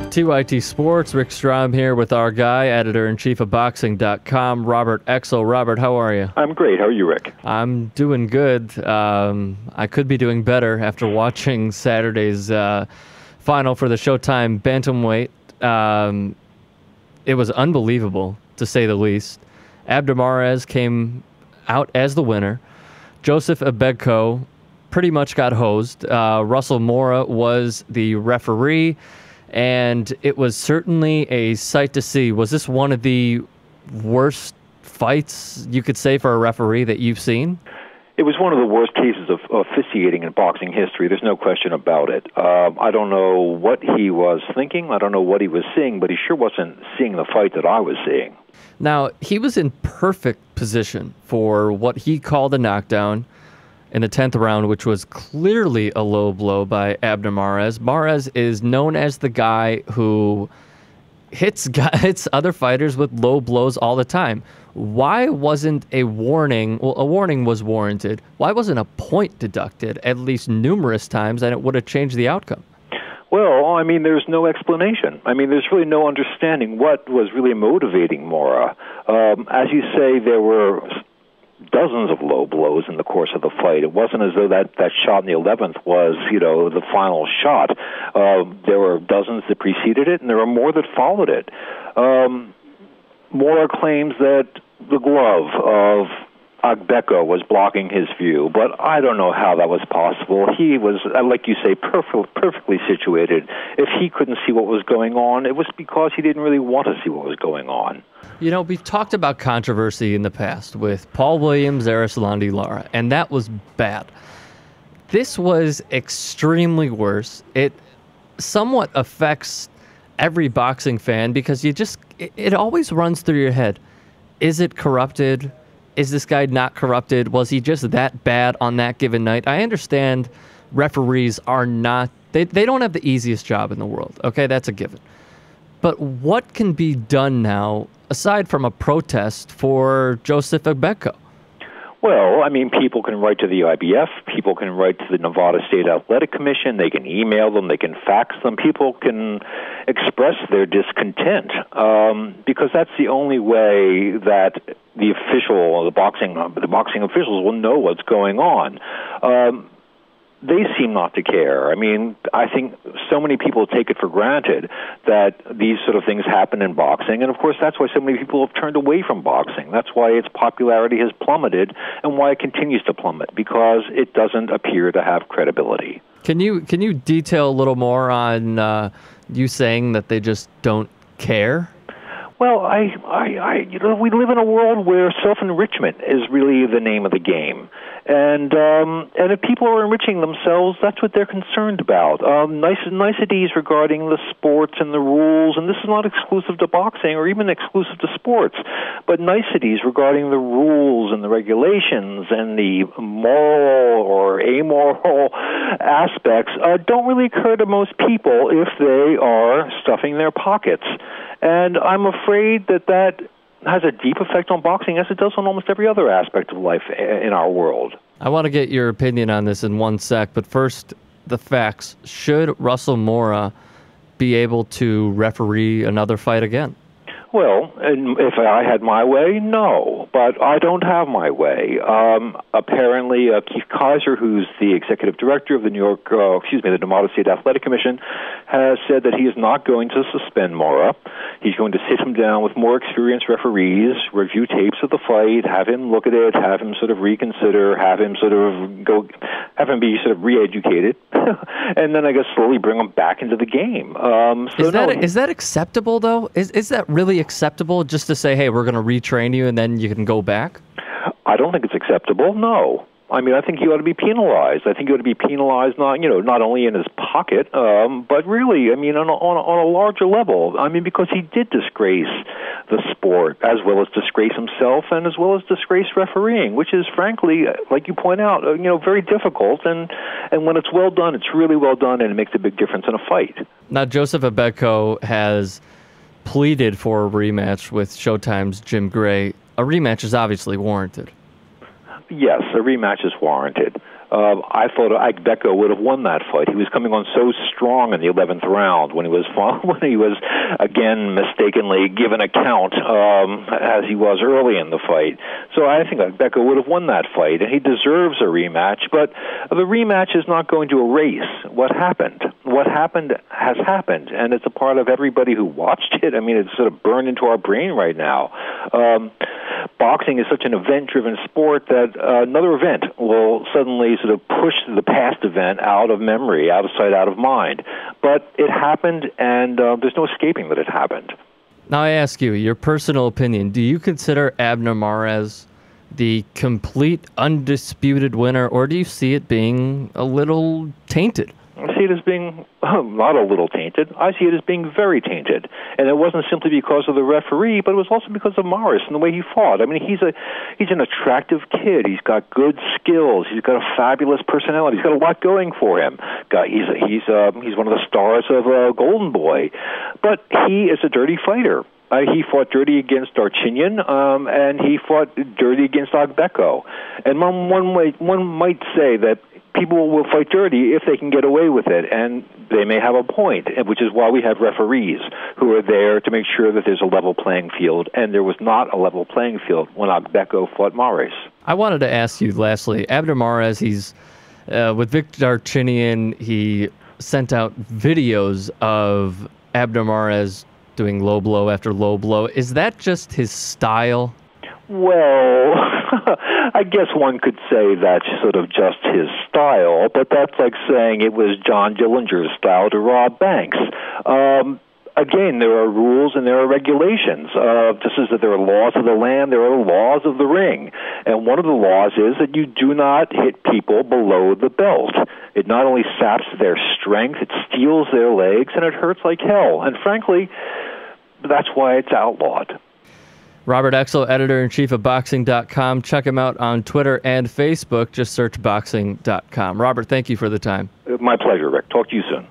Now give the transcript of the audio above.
TYT Sports, Rick Strom here with our guy, editor-in-chief of boxing.com, Robert Exel. Robert, how are you? I'm great. How are you, Rick? I'm doing good. I could be doing better after watching Saturday's final for the Showtime bantamweight. It was unbelievable, to say the least. Abner Mares came out as the winner. Joseph Agbeko pretty much got hosed. Russell Mora was the referee, and it was certainly a sight to see. Was this one of the worst fights, you could say, for a referee that you've seen? It was one of the worst cases of officiating in boxing history. There's no question about it. I don't know what he was thinking. I don't know what he was seeing, but he sure wasn't seeing the fight that I was seeing. Now, he was in perfect position for what he called a knockdown in the 10th round, which was clearly a low blow by Abner Mares. Mares is known as the guy who hits other fighters with low blows all the time. Why wasn't a warning? Well, a warning was warranted. Why wasn't a point deducted at least numerous times, and it would have changed the outcome? Well, I mean, there's no explanation. I mean, there's really no understanding what was really motivating Mora. As you say, there were dozens of low blows in the course of the fight. It wasn't as though that shot in the 11th was, the final shot. There were dozens that preceded it, and there were more that followed it. Mora claims that the glove of Agbeko was blocking his view, but I don't know how that was possible. He was, like you say, perfectly situated. If he couldn't see what was going on, it was because he didn't really want to see what was going on. You know, we've talked about controversy in the past with Paul Williams, Arislandi Lara, and that was bad. This was extremely worse. It somewhat affects every boxing fan because it always runs through your head. Is it corrupted? Is this guy not corrupted? Was he just that bad on that given night? I understand referees are not, they don't have the easiest job in the world. Okay, that's a given. But what can be done now, aside from a protest for Joseph Agbeko? Well, I mean, people can write to the IBF, people can write to the Nevada State Athletic Commission, they can email them, they can fax them, people can express their discontent, because that's the only way that the boxing officials will know what's going on. They seem not to care. I mean, I think so many people take it for granted that these sort of things happen in boxing, and of course that's why so many people have turned away from boxing. That's why its popularity has plummeted and why it continues to plummet, because it doesn't appear to have credibility. Can you detail a little more on you saying that they just don't care? Well, we live in a world where self-enrichment is really the name of the game. And if people are enriching themselves, that's what they're concerned about. Niceties regarding the sports and the rules, and this is not exclusive to boxing or even exclusive to sports, but niceties regarding the rules and the regulations and the moral or amoral aspects don't really occur to most people if they are stuffing their pockets. And I'm afraid that has a deep effect on boxing, as it does on almost every other aspect of life in our world. I want to get your opinion on this in one sec, but first, the facts. Should Russell Mora be able to referee another fight again? Well, if I had my way, no, but I don't have my way. Apparently, Keith Kaiser, who's the executive director of the the Nevada State Athletic Commission, has said that he is not going to suspend Mora. He's going to sit him down with more experienced referees, review tapes of the fight, have him look at it, have him sort of reconsider, have him be sort of re-educated, and then I guess slowly bring him back into the game. Is that acceptable though? Is that really acceptable just to say, hey, we're going to retrain you and then you can go back? I don't think it's acceptable, no. I mean, I think he ought to be penalized. I think he ought to be penalized not only in his pocket, but really, I mean, on a larger level. I mean, because he did disgrace the sport, as well as disgrace himself, and as well as disgrace refereeing, which is, frankly, like you point out, very difficult. And when it's well done, it's really well done, and it makes a big difference in a fight. Now, Joseph Agbeko has pleaded for a rematch with Showtime's Jim Gray. A rematch is obviously warranted. Yes, a rematch is warranted. I thought Agbeko would have won that fight. He was coming on so strong in the 11th round when he was again mistakenly given a count as he was early in the fight. So I think Agbeko would have won that fight, and he deserves a rematch. But the rematch is not going to erase what happened. What happened has happened, and it's a part of everybody who watched it. I mean, it's sort of burned into our brain right now. Boxing is such an event-driven sport that another event will suddenly sort of push the past event out of memory, out of sight, out of mind. But it happened, and there's no escaping that it happened. Now I ask you, your personal opinion, do you consider Abner Mares the complete undisputed winner, or do you see it being a little tainted? I see it as being not a little tainted. I see it as being very tainted. And it wasn't simply because of the referee, but it was also because of Mares and the way he fought. I mean, he's an attractive kid. He's got good skills. He's got a fabulous personality. He's got a lot going for him. He's one of the stars of Golden Boy. But he is a dirty fighter. He fought dirty against Darchinyan, and he fought dirty against Agbeko. And one might say that people will fight dirty if they can get away with it, and they may have a point, which is why we have referees who are there to make sure that there's a level playing field, and there was not a level playing field when Agbeko fought Mares. I wanted to ask you, lastly, Abner Mares, he's with Victor Darchinyan, he sent out videos of Abner Mares doing low blow after low blow. Is that just his style? Well, I guess one could say that's sort of just his style, but that's like saying it was John Dillinger's style to rob banks. Again, there are rules and there are regulations. Just as that there are laws of the land, there are laws of the ring. And one of the laws is that you do not hit people below the belt. It not only saps their strength, it steals their legs, and it hurts like hell. And frankly, that's why it's outlawed. Robert Exel, editor-in-chief of Boxing.com. Check him out on Twitter and Facebook. Just search Boxing.com. Robert, thank you for the time. My pleasure, Rick. Talk to you soon.